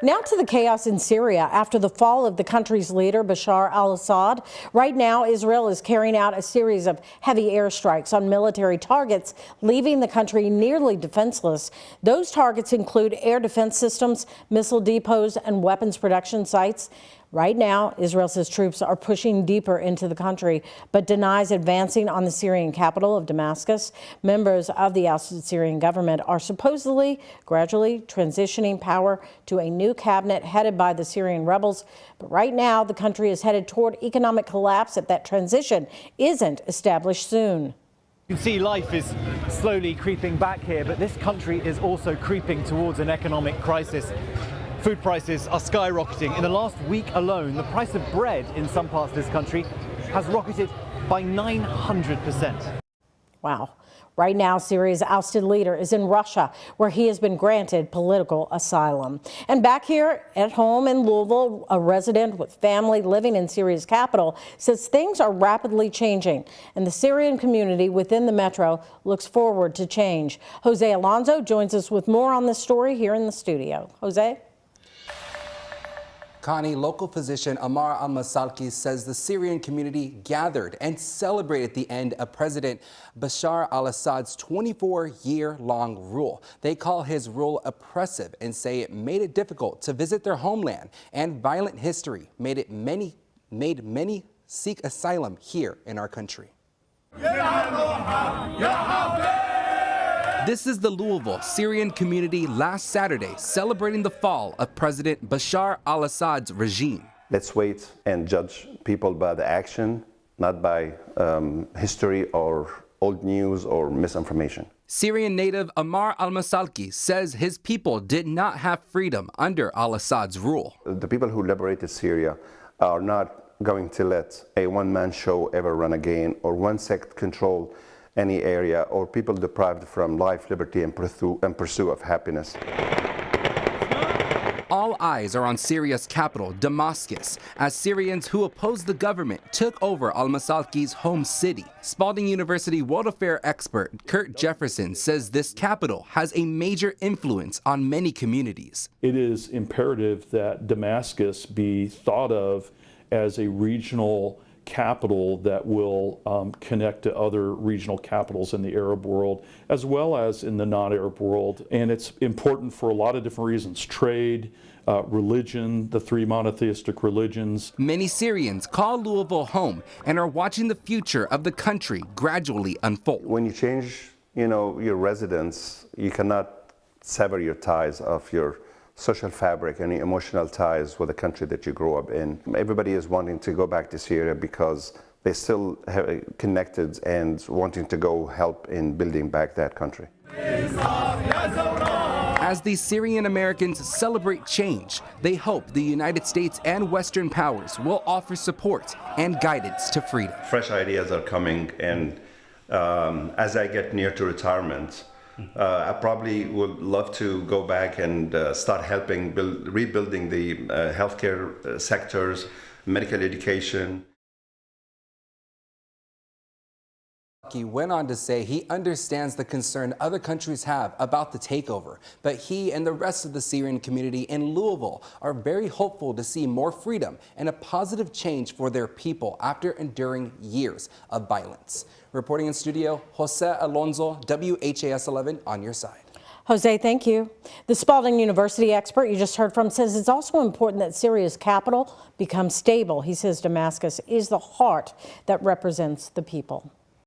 Now to the chaos in Syria after the fall of the country's leader, Bashar al-Assad. Right now, Israel is carrying out a series of heavy airstrikes on military targets, leaving the country nearly defenseless. Those targets include air defense systems, missile depots, and weapons production sites. Right now, Israel says troops are pushing deeper into the country, but denies advancing on the Syrian capital of Damascus. Members of the ousted Syrian government are supposedly gradually transitioning power to a new cabinet headed by the Syrian rebels. But right now, the country is headed toward economic collapse if that transition isn't established soon. You can see life is slowly creeping back here, but this country is also creeping towards an economic crisis. Food prices are skyrocketing. In the last week alone, the price of bread in some parts of this country has rocketed by 900%. Wow. Right now, Syria's ousted leader is in Russia, where he has been granted political asylum. And back here at home in Louisville, a resident with family living in Syria's capital says things are rapidly changing, and the Syrian community within the metro looks forward to change. Jose Alonso joins us with more on this story here in the studio. Jose? Connie, local physician Ammar al-Masalki says the Syrian community gathered and celebrated the end of President Bashar al-Assad's 24-year-long rule. They call his rule oppressive and say it made it difficult to visit their homeland, and violent history made many seek asylum here in our country. This is the Louisville Syrian community last Saturday celebrating the fall of President Bashar al-Assad's regime. Let's wait and judge people by the action, not by history or old news or misinformation. Syrian native Ammar al-Masalki says his people did not have freedom under al-Assad's rule. The people who liberated Syria are not going to let a one-man show ever run again, or one sect control any area, or people deprived from life, liberty, and pursuit of happiness. All eyes are on Syria's capital, Damascus, as Syrians who oppose the government took over al-Masalki's home city. Spalding University world affairs expert Kurt Jefferson says this capital has a major influence on many communities. It is imperative that Damascus be thought of as a regional capital that will connect to other regional capitals in the Arab world, as well as in the non-Arab world. And it's important for a lot of different reasons: trade, religion, the three monotheistic religions. Many Syrians call Louisville home and are watching the future of the country gradually unfold. When you change, your residence, you cannot sever your ties of your social fabric, any emotional ties with the country that you grew up in. Everybody is wanting to go back to Syria because they still have connected and wanting to go help in building back that country. As the Syrian Americans celebrate change, they hope the United States and Western powers will offer support and guidance to freedom. Fresh ideas are coming, and as I get near to retirement, I probably would love to go back and start helping rebuilding the healthcare sectors, medical education. He went on to say he understands the concern other countries have about the takeover, but he and the rest of the Syrian community in Louisville are very hopeful to see more freedom and a positive change for their people after enduring years of violence. Reporting in studio, Jose Alonso, WHAS 11 on your side. Jose, thank you. The Spalding University expert you just heard from says it's also important that Syria's capital becomes stable. He says Damascus is the heart that represents the people.